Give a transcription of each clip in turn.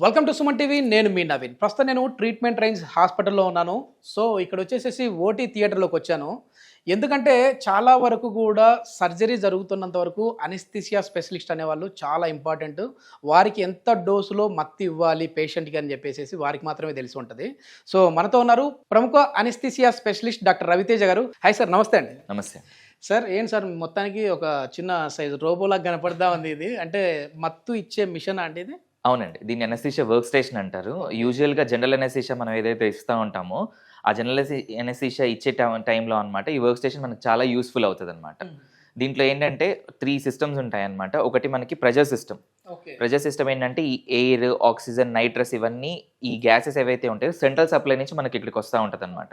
Welcome to Suman TV. నేను మీ నవీన్. ప్రస్తుతం నేను ట్రీట్మెంట్ రేంజ్ హాస్పిటల్లో ఉన్నాను. సో ఇక్కడ వచ్చేసేసి ఓటీ థియేటర్లోకి వచ్చాను. ఎందుకంటే చాలా వరకు కూడా సర్జరీ జరుగుతున్నంత వరకు అనెస్థీసియా స్పెషలిస్ట్ అనేవాళ్ళు చాలా ఇంపార్టెంట్. వారికి ఎంత డోసులో మత్తు ఇవ్వాలి పేషెంట్కి అని చెప్పేసి వారికి మాత్రమే తెలిసి ఉంటుంది. సో మనతో ఉన్నారు ప్రముఖ అనెస్థీసియా స్పెషలిస్ట్ డాక్టర్ రవితేజ గారు. హాయ్ సార్, నమస్తే అండి. నమస్తే సార్, ఏంటి సార్ మొత్తానికి ఒక చిన్న సైజ్ రోబోలాగా కనపడతా ఉంది. ఇది అంటే మత్తు ఇచ్చే మిషన్ అంటే ఇది? అవునండి, దీన్ని అనెస్థీషియా వర్క్ స్టేషన్ అంటారు. యూజువల్గా జనరల్ అనెస్థీషియా మనం ఏదైతే ఇస్తూ ఉంటామో ఆ జనరల్ అనెస్థీషియా ఇచ్చే టైంలో అనమాట ఈ వర్క్ స్టేషన్ మనకు చాలా యూస్ఫుల్ అవుతుంది అనమాట. దీంట్లో ఏంటంటే 3 సిస్టమ్స్ ఉంటాయన్నమాట. ఒకటి మనకి ప్రెజర్ సిస్టమ్. ప్రెజర్ సిస్టమ్ ఏంటంటే ఈ ఎయిర్, ఆక్సిజన్, నైట్రస్ ఇవన్నీ ఈ గ్యాసెస్ ఏవైతే ఉంటాయో సెంట్రల్ సప్లై నుంచి మనకి ఇక్కడికి వస్తూ ఉంటుంది అనమాట.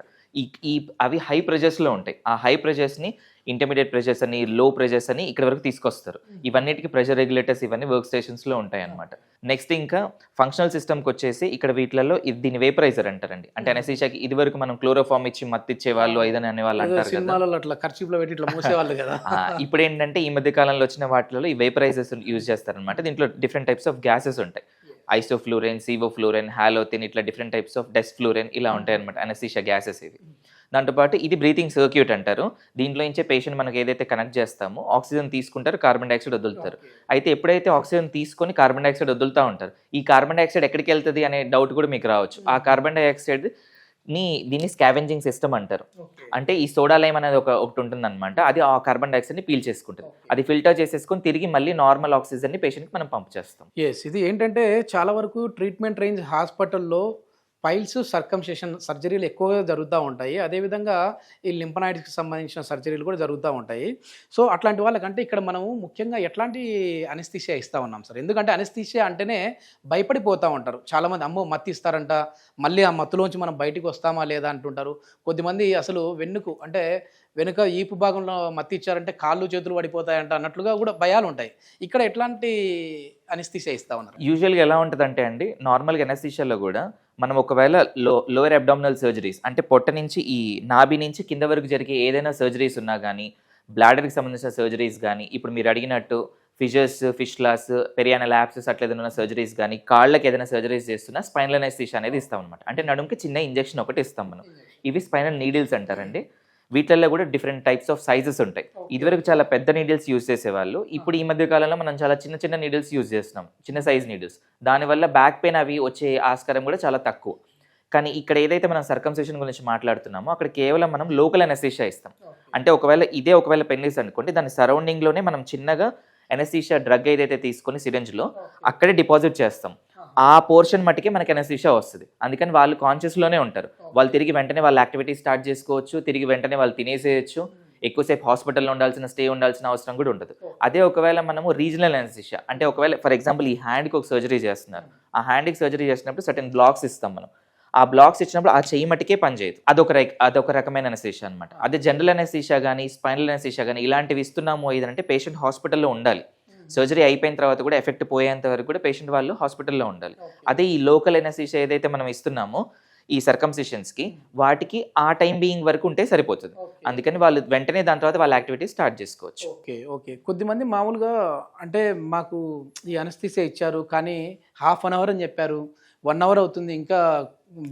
అవి హై ప్రెజర్స్లో ఉంటాయి. ఆ హై ప్రెజర్స్ని ఇంటర్మీడియట్ ప్రెజర్స్ అని, లో ప్రెజర్స్ అని ఇక్కడ వరకు తీసుకొస్తారు. ఇవన్నిటికి ప్రెజర్ రెగ్యులేటర్స్ ఇవన్నీ వర్క్ స్టేషన్స్లో ఉంటాయి అనమాట. నెక్స్ట్ ఇంకా ఫంక్షనల్ సిస్టమ్కి వచ్చేసి ఇక్కడ వీటిలలో దీన్ని వేపరైజర్ అంటారండి. అంటే అనెస్థీషియాకి ఇది వరకు మనం క్లోరోఫామ్ ఇచ్చి మత్తిచ్చే వాళ్ళు ఐదని అనేవాళ్ళు అంటారు కదా. ఇప్పుడు ఏంటంటే ఈ మధ్య కాలంలో వచ్చిన వాటిలో ఈ వేపరైజర్స్ యూజ్ చేస్తారనమాట. దీంట్లో డిఫరెంట్ టైప్స్ ఆఫ్ గ్యాసెస్ ఉంటాయి. ఐసోఫ్లూరెన్, సివోఫ్లూరెన్, హాలోథిన్, ఇట్లా డిఫరెంట్ టైప్స్ ఆఫ్ డెస్ఫ్లూరెన్ ఇలా ఉంటాయి అనమాట అనెస్థీషియా గ్యాసెస్ ఇవి. దాంతోపాటు ఇది బ్రీతింగ్ సర్క్యూట్ అంటారు. దీంట్లో నుంచే పేషెంట్ మనకి ఏదైతే కనెక్ట్ చేస్తామో ఆక్సిజన్ తీసుకుంటారు, కార్బన్ డైఆక్సైడ్ వదులుతారు. అయితే ఎప్పుడైతే ఆక్సిజన్ తీసుకొని కార్బన్ డైఆక్సైడ్ వదులుతూ ఉంటారు, ఈ కార్బన్ డైఆక్సైడ్ ఎక్కడికి వెళ్తుంది అనే డౌట్ కూడా మీకు రావచ్చు. ఆ కార్బన్ డైఆక్సైడ్ దీన్ని స్కావెంజింగ్ సిస్టమ్ అంటారు. అంటే ఈ సోడా లైమ్ అనేది ఒకటి ఉంటుంది అనమాట. అది ఆ కార్బన్ డైఆక్సైడ్ ని పీల్ చేసుకుంటుంది. అది ఫిల్టర్ చేసేసుకొని తిరిగి మళ్ళీ నార్మల్ ఆక్సిజన్ ని పేషెంట్ కి మనం పంప్ చేస్తాం. ఇది ఏంటంటే చాలా వరకు ట్రీట్మెంట్ రేంజ్ హాస్పిటల్లో పైల్స్ సర్కంసెషన్ సర్జరీలు ఎక్కువగా జరుగుతూ ఉంటాయి. అదేవిధంగా ఈ లింఫనాయిడ్స్కి సంబంధించిన సర్జరీలు కూడా జరుగుతూ ఉంటాయి. సో అట్లాంటి వాళ్ళకంటే ఇక్కడ మనము ముఖ్యంగా ఎట్లాంటి అనెస్థీషియా ఇస్తూ ఉన్నాం సార్? ఎందుకంటే అనెస్థీషియా అంటేనే భయపడిపోతూ ఉంటారు చాలామంది. అమ్మో మత్తు ఇస్తారంట, మళ్ళీ ఆ మత్తులోంచి మనం బయటికి వస్తామా లేదా అంటుంటారు. కొద్దిమంది అసలు వెనుక ఈపు భాగంలో మత్తు ఇచ్చారంటే కాళ్ళు చేతులు పడిపోతాయంట అన్నట్లుగా కూడా భయాలు ఉంటాయి. ఇక్కడ ఎట్లాంటి అనెస్థీషియా ఇస్తా ఉన్నారు? యూజువల్గా ఎలా ఉంటుందంటే అండి, నార్మల్గా అనెస్థీషియాలో కూడా మనం ఒకవేళ లోయర్ అబ్డామినల్ సర్జరీస్ అంటే పొట్ట నుంచి ఈ నాభి నుంచి కింద వరకు జరిగే ఏదైనా సర్జరీస్ ఉన్నా కానీ, బ్లాడర్కి సంబంధించిన సర్జరీస్ కానీ, ఇప్పుడు మీరు అడిగినట్టు ఫిషర్స్, ఫిష్లాస్, పెరియానల్ యాప్సెస్ అట్లా ఏదైనా సర్జరీస్ కానీ, కాళ్ళకి ఏదైనా సర్జరీస్ చేస్తున్నా స్పైనల్ అనెస్థీషియా అనేది ఇస్తాం అనమాట. అంటే నడుముకి చిన్న ఇంజెక్షన్ ఒకటి ఇస్తాం మనం. ఇవి స్పైనల్ నీడిల్స్ అంటారండి. వీటిల్లో కూడా డిఫరెంట్ టైప్స్ ఆఫ్ సైజెస్ ఉంటాయి. ఇదివరకు చాలా పెద్ద నీడిల్స్ యూజ్ చేసేవాళ్ళు. ఇప్పుడు ఈ మధ్య కాలంలో మనం చాలా చిన్న చిన్న నీడిల్స్ యూజ్ చేస్తున్నాం, చిన్న సైజ్ నీడిల్స్. దానివల్ల బ్యాక్ పెయిన్ అవి వచ్చే ఆస్కారం కూడా చాలా తక్కువ. కానీ ఇక్కడ ఏదైతే మనం సర్కంసెషన్ గురించి మాట్లాడుతున్నామో అక్కడ కేవలం మనం లోకల్ అనెస్థీషియా ఇస్తాం. అంటే ఒకవేళ పెన్నిస్ అనుకోండి, దాని సరౌండింగ్లోనే మనం చిన్నగా అనెస్థీషియా డ్రగ్ ఏదైతే తీసుకొని సిరింజ్లో అక్కడే డిపాజిట్ చేస్తాం. ఆ పోర్షన్ మట్టుకే మనకి అనెస్థీషియా వస్తుంది. అందుకని వాళ్ళు కాన్షియస్లోనే ఉంటారు. వాళ్ళు తిరిగి వెంటనే వాళ్ళ యాక్టివిటీ స్టార్ట్ చేసుకోవచ్చు, తిరిగి వెంటనే వాళ్ళు తినేసేయచ్చు. ఎక్కువసేపు హాస్పిటల్లో స్టే ఉండాల్సిన అవసరం కూడా ఉండదు. అదే ఒకవేళ మనము రీజనల్ అనెస్థీషియా అంటే ఒకవేళ ఫర్ ఎగ్జాంపుల్ ఈ హ్యాండ్కి ఒక సర్జరీ చేస్తున్నారు, ఆ హ్యాండ్కి సర్జరీ చేసినప్పుడు సర్టెన్ బ్లాక్స్ ఇస్తాం మనం. ఆ బ్లాక్స్ ఇచ్చినప్పుడు ఆ చెయ్యి మట్టుకే పనిచేయదు. అదొక రకమైన అనెస్థీషియా అనమాట. అదే జనరల్ అనెస్థీషియా కానీ, స్పైనల్ అనెస్థీషియా కానీ ఇలాంటివి ఇస్తున్నాము ఏదంటే పేషెంట్ హాస్పిటల్లో ఉండాలి. సర్జరీ అయిపోయిన తర్వాత కూడా ఎఫెక్ట్ పోయేంత వరకు కూడా పేషెంట్ వాళ్ళు హాస్పిటల్లో ఉండాలి. అదే ఈ లోకల్ అనెస్థీషియా ఏదైతే మనం ఇస్తున్నామో ఈ సర్కంసిషన్స్కి, వాటికి ఆ టైం బీయింగ్ వరకు ఉంటే సరిపోతుంది. అందుకని వాళ్ళు వెంటనే దాని తర్వాత వాళ్ళ యాక్టివిటీ స్టార్ట్ చేసుకోవచ్చు. ఓకే. కొద్దిమంది మామూలుగా అంటే మాకు ఈ అనెస్థీషియా ఇచ్చారు కానీ ½ అన్ అవర్ అని చెప్పారు, 1 అవర్ అవుతుంది ఇంకా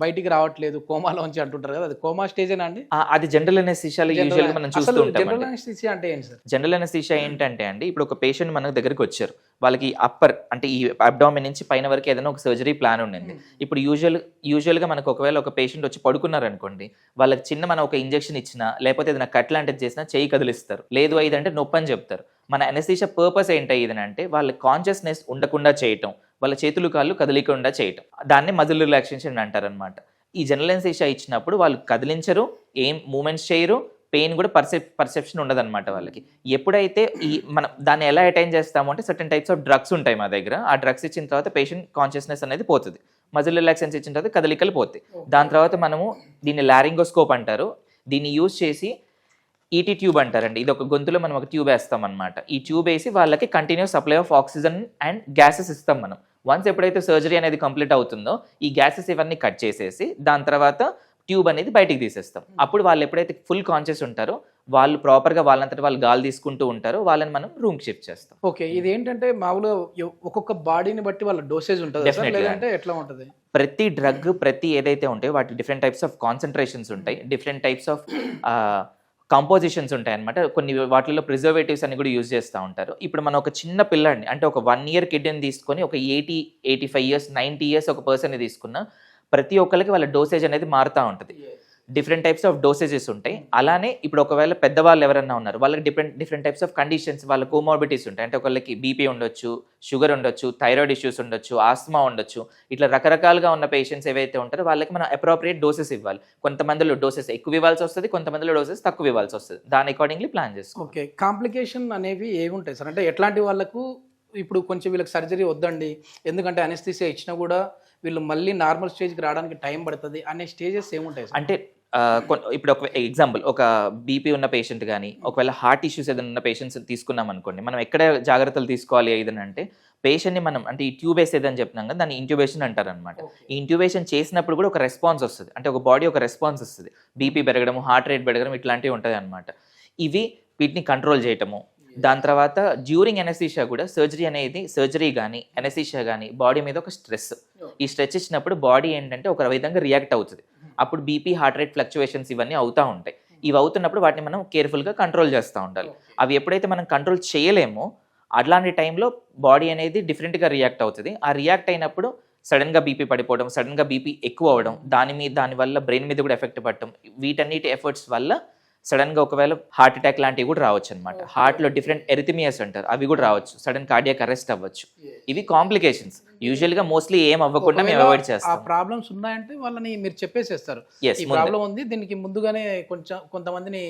బయటికి రావట్లేదు, కోమాలోంచి అంటుంటారు కదా, అది కోమా స్టేజేనా అండి? అది జనరల్ అనెస్థీషియాలో యూజువల్గా మనం చూస్తూ ఉంటాం. జనరల్ అనెస్థీషియా అంటే ఏంటి సార్? జనరల్ అనెస్థీషియా ఏంటంటే అండి, ఇప్పుడు ఒక పేషెంట్ మన దగ్గరికి వచ్చారు, వాళ్ళకి అంటే ఈ అబ్డామిన్ నుంచి పైన వరకు ఏదైనా ఒక సర్జరీ ప్లాన్ ఉండింది. ఇప్పుడు యూజువల్గా మనకు ఒకవేళ ఒక పేషెంట్ వచ్చి పడుకున్నారు అనుకోండి, వాళ్ళకి మనం ఒక ఇంజెక్షన్ ఇచ్చినా లేకపోతే ఏదైనా కట్ లాంటిది చేసినా చెయ్యి కదిలిస్తారు, లేదు ఇదంటే నొప్పి అని చెప్తారు. మన అనెస్థీషియా పర్పస్ ఏంటంటే వాళ్ళ కాన్షియస్నెస్ ఉండకుండా చేయటం, వాళ్ళ చేతులు కాళ్ళు కదలికుండా చేయటం, దాన్ని మజిల్ రిలాక్సేషన్ అంటారనమాట. ఈ జనరల్ అనెస్థీషియా ఇచ్చినప్పుడు వాళ్ళు కదిలించరు, ఏం మూమెంట్స్ చేయరు, పెయిన్ కూడా పర్సెప్షన్ ఉండదన్నమాట వాళ్ళకి. ఎప్పుడైతే మనం దాన్ని ఎలా అటైన్ చేస్తాము అంటే సర్టెన్ టైప్స్ ఆఫ్ డ్రగ్స్ ఉంటాయి మా దగ్గర. ఆ డ్రగ్స్ ఇచ్చిన తర్వాత పేషెంట్ కాన్షియస్నెస్ అనేది పోతుంది, మజిల్ రిలాక్సేషన్ ఇచ్చిన తర్వాత కదలికలు పోతాయి. దాని తర్వాత మనము దీన్ని లారింగోస్కోప్ అంటారు. దీన్ని యూజ్ చేసి ఈటీ ట్యూబ్ అంటారండి. ఇది ఒక గొంతులో మనం ఒక ట్యూబ్ వేస్తాం అనమాట. ఈ ట్యూబ్ వేసి వాళ్ళకి continuous supply of oxygen and gases ఇస్తాం మనం. వన్స్ ఎప్పుడైతే సర్జరీ అనేది కంప్లీట్ అవుతుందో ఈ గ్యాసెస్ ఇవన్నీ కట్ చేసేసి దాని తర్వాత ట్యూబ్ అనేది బయటికి తీసేస్తాం. అప్పుడు వాళ్ళు ఎప్పుడైతే ఫుల్ కాన్షియస్ ఉంటారో వాళ్ళు ప్రాపర్గా వాళ్ళంతటి వాళ్ళు గాలి తీసుకుంటూ ఉంటారు, వాళ్ళని మనం రూమ్కి షిఫ్ట్ చేస్తాం. ఓకే. ఇది ఏంటంటే మామూలుగా ఒక్కొక్క బాడీని బట్టి వాళ్ళ డోసేజ్ ఉంటుంది Definitely. లేదంటే ఎట్లా ఉంటుంది? ప్రతి డ్రగ్ ప్రతి ఏదైతే ఉంటాయో వాటి డిఫరెంట్ టైప్స్ ఆఫ్ కాన్సన్ట్రేషన్స్ ఉంటాయి, డిఫరెంట్ టైప్స్ ఆఫ్ కంపోజిషన్స్ ఉంటాయి అనమాట. కొన్ని వాటిలో ప్రిజర్వేటివ్స్ అని కూడా యూజ్ చేస్తూ ఉంటారు. ఇప్పుడు మనం ఒక చిన్న పిల్లాడిని అంటే ఒక 1 year కిడ్ని తీసుకొని ఒక 85 years 90 years ఒక పర్సన్ని తీసుకున్న ప్రతి ఒక్కరికి వాళ్ళ డోసేజ్ అనేది మారుతూ ఉంటుంది. డిఫరెంట్ టైప్స్ ఆఫ్ డోసేజెస్ ఉంటాయి. అలానే ఇప్పుడు ఒకవేళ పెద్దవాళ్ళు ఎవరన్నా ఉన్నారు, వాళ్ళకి డిఫరెంట్ టైప్స్ ఆఫ్ కండిషన్స్, వాళ్ళ కోమార్బిటీస్ ఉంటాయి. అంటే ఒకళ్ళకి బీపీ ఉండొచ్చు, షుగర్ ఉండొచ్చు, థైరాయిడ్ ఇష్యూస్ ఉండొచ్చు, ఆస్మా ఉండొచ్చు. ఇట్లా రకరకాలుగా ఉన్న పేషెంట్స్ ఏవైతే ఉంటారో వాళ్ళకి మనం అప్రోప్రియేట్ డోసెస్ ఇవ్వాలి. కొంతమందిలో డోసెస్ ఎక్కువ ఇవ్వాల్సి వస్తుంది, కొంతమందిలో డోసెస్ తక్కువ ఇవ్వాల్సి వస్తుంది. దాని అకార్డింగ్లీ ప్లాన్ చేసుకోవాలి. ఓకే. కాంప్లికేషన్ అనేవి ఏముంటాయి సార్? అంటే ఎట్లాంటి వాళ్ళకు ఇప్పుడు కొంచెం వీళ్ళకి సర్జరీ వద్దండి, ఎందుకంటే అనెస్థీసియా ఇచ్చినా కూడా వీళ్ళు మళ్ళీ నార్మల్ స్టేజ్కి రావడానికి టైం పడుతుంది అనే స్టేజెస్ ఏముంటాయి సార్? అంటే ఇప్పుడు ఒక ఎగ్జాంపుల్, ఒక బీపీ ఉన్న పేషెంట్ కానీ ఒకవేళ హార్ట్ ఇష్యూస్ ఏదైనా ఉన్న పేషెంట్స్ తీసుకున్నాం అనుకోండి, మనం ఎక్కడ జాగ్రత్తలు తీసుకోవాలి ఏదనంటే పేషెంట్ని మనం అంటే ఈ ట్యూబ్ వేసేదని చెప్తున్నాం కదా, దాన్ని ఇంట్యూబేషన్ అంటారు అనమాట. ఈ ఇంట్యూబేషన్ చేసినప్పుడు కూడా ఒక రెస్పాన్స్ వస్తుంది, అంటే ఒక బాడీ ఒక రెస్పాన్స్ వస్తుంది. బీపీ పెరగడం, హార్ట్ రేట్ పెరగడం ఇట్లాంటివి ఉంటుంది అనమాట. ఇవి వీటిని కంట్రోల్ చేయటము. దాని తర్వాత డ్యూరింగ్ ఎనెస్థీషియా కూడా సర్జరీ కానీ ఎనెస్థీషియా కానీ బాడీ మీద ఒక స్ట్రెస్, ఈ స్ట్రెచ్ ఇచ్చినప్పుడు బాడీ ఏంటంటే ఒక విధంగా రియాక్ట్ అవుతుంది. అప్పుడు బీపీ, హార్ట్ రేట్ ఫ్లక్చువేషన్స్ ఇవన్నీ అవుతూ ఉంటాయి. ఇవి అవుతున్నప్పుడు వాటిని మనం కేర్ఫుల్గా కంట్రోల్ చేస్తూ ఉండాలి. అవి ఎప్పుడైతే మనం కంట్రోల్ చేయలేమో అట్లాంటి టైంలో బాడీ అనేది డిఫరెంట్గా రియాక్ట్ అవుతుంది. ఆ రియాక్ట్ అయినప్పుడు సడన్గా బీపీ పడిపోవడం, సడన్గా బీపీ ఎక్కువ అవ్వడం, దానివల్ల బ్రెయిన్ మీద కూడా ఎఫెక్ట్ పడటం, వీటన్నిటి ఎఫర్ట్స్ వల్ల సడన్గా ఒకవేళ హార్ట్ అటాక్ లాంటివి కూడా రావచ్చు అనమాట. హార్ట్లో డిఫరెంట్ ఎరిథమియాస్ అంటారు, అవి కూడా రావచ్చు. సడన్ కార్డియాక్ అరెస్ట్ అవ్వచ్చు. ఇవి కాంప్లికేషన్స్. యూజువల్గా మోస్ట్లీ ఏం అవ్వకుండా మేము అవాయిడ్ చేస్తాం. ఆ ప్రాబ్లమ్స్ ఉన్నాయంటే వాళ్ళని మీరు చెప్పేసేస్తారు, ఈ ప్రాబ్లం ఉంది, దీనికి ముందుగానే కొంతమందిని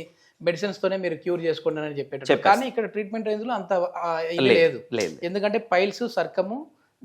మెడిసిన్స్ తోనే మీరు క్యూర్ చేసుకోండి అని చెప్పేటట్టు. కానీ ఇక్కడ ట్రీట్మెంట్ రేంజ్ లో అంత లేదు, ఎందుకంటే పైల్స్, సర్కము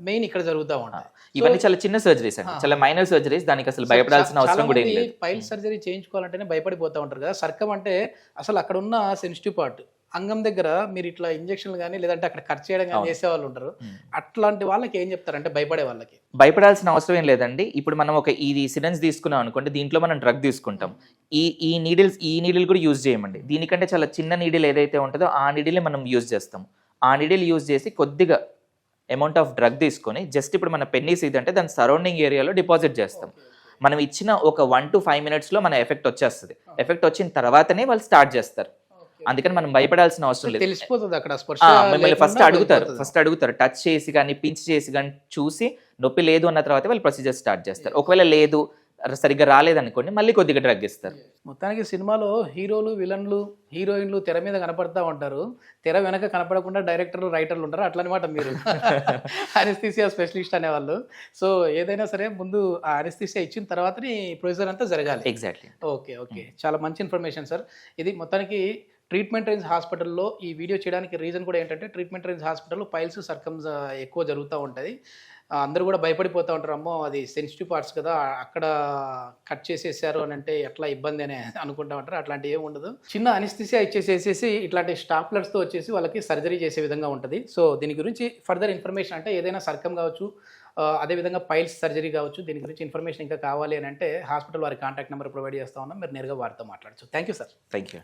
మెయిన్ ఇక్కడ జరుగుతూ ఉంటాయి. ఇవన్నీ చాలా చిన్న సర్జరీస్ అండి, చాలా మైనర్ సర్జరీస్. దానికి అసలు భయపడాల్సిన అవసరం కూడా ఏం లేదు. పైల్ సర్జరీ చేయించుకోవాలంటేనే భయపడిపోతూ ఉంటారు కదా. సర్కం అంటే అసలు అక్కడ ఉన్న సెన్సిటివ్ పార్ట్ అంగం దగ్గర మీరు ఇట్లా ఇంజక్షన్లు కానీ లేదంటే అక్కడ ఖర్చు చేయడం కానీ చేసే వాళ్ళు ఉంటారు. అట్లాంటి వాళ్ళకి ఏం చెప్తారంటే భయపడే వాళ్ళకి? భయపడాల్సిన అవసరం ఏం లేదండి. ఇప్పుడు మనం ఇది సిరంజ్ తీసుకున్నాం అనుకోండి, దీంట్లో మనం డ్రగ్ తీసుకుంటాం. ఈ నీడిల్ కూడా యూజ్ చేయమండి. దీనికంటే చాలా చిన్న నీడిల్ ఏదైతే ఉంటుందో ఆ నీడిల్ మనం యూజ్ చేస్తాం. ఆ నీడిల్ యూజ్ చేసి కొద్దిగా అమౌంట్ ఆఫ్ డ్రగ్ తీసుకొని జస్ట్ ఇప్పుడు మన పెన్నీస్ ఇదంటే దాని సరౌండింగ్ ఏరియాలో డిపాజిట్ చేస్తాం. మనం ఇచ్చిన ఒక 1 to 5 minutes మన ఎఫెక్ట్ వచ్చేస్తుంది. ఎఫెక్ట్ వచ్చిన తర్వాతనే వాళ్ళు స్టార్ట్ చేస్తారు. అందుకని మనం భయపడాల్సిన అవసరం లేదు. తెలిసిపోతుంది అక్కడ మిమ్మల్ని ఫస్ట్ అడుగుతారు టచ్ చేసి కానీ పించ్ చేసి కానీ చూసి నొప్పి లేదు అన్న తర్వాత వాళ్ళు ప్రొసీజర్ స్టార్ట్ చేస్తారు. ఒకవేళ లేదు, సరిగ్గా రాలేదనుకోండి, మళ్ళీ కొద్దిగా డ్రగ్ ఇస్తారు. మొత్తానికి సినిమాలో హీరోలు, విలన్లు, హీరోయిన్లు తెర మీద కనపడతా ఉంటారు, తెర వెనక కనపడకుండా డైరెక్టర్లు, రైటర్లు ఉంటారు. అట్లనమాట మీరు అనెస్థీసియా స్పెషలిస్ట్ అనేవాళ్ళు. సో ఏదైనా సరే ముందు ఆ అనెస్థీసియా ఇచ్చిన తర్వాతనే ప్రొసీజర్ అంతా జరగాలి. ఎగ్జాక్ట్లీ. ఓకే. చాలా మంచి ఇన్ఫర్మేషన్ సార్. ఇది మొత్తానికి ట్రీట్మెంట్ రేంజ్ హాస్పిటల్లో ఈ వీడియో చేయడానికి రీజన్ కూడా ఏంటంటే ట్రీట్మెంట్ రేంజ్ హాస్పిటల్లో పైల్స్, సర్కమ్స్ ఎక్కువ జరుగుతూ ఉంటుంది. అందరూ కూడా భయపడిపోతూ ఉంటారు, అమ్మో అది సెన్సిటివ్ పార్ట్స్ కదా, అక్కడ కట్ చేసేసారు అని అంటే ఎట్లా ఇబ్బంది అని అనుకుంటా ఉంటారు. అట్లాంటి ఏమి ఉండదు. చిన్న అనెస్థీసియా ఇచ్చేసేసి ఇట్లాంటి స్టాప్లర్స్తో వచ్చేసి వాళ్ళకి సర్జరీ చేసే విధంగా ఉంటుంది. సో దీని గురించి ఫర్దర్ ఇన్ఫర్మేషన్ అంటే ఏదైనా సర్కమ్ కావచ్చు, అదేవిధంగా పైల్స్ సర్జరీ కావచ్చు, దీని గురించి ఇన్ఫర్మేషన్ ఇంకా కావాలి అని అంటే హాస్పిటల్ వారి కాంటాక్ట్ నెంబర్ ప్రొవైడ్ చేస్తా ఉన్నాం, మీరు నేరుగా వారితో మాట్లాడచ్చు. Thank you sir. Thank you.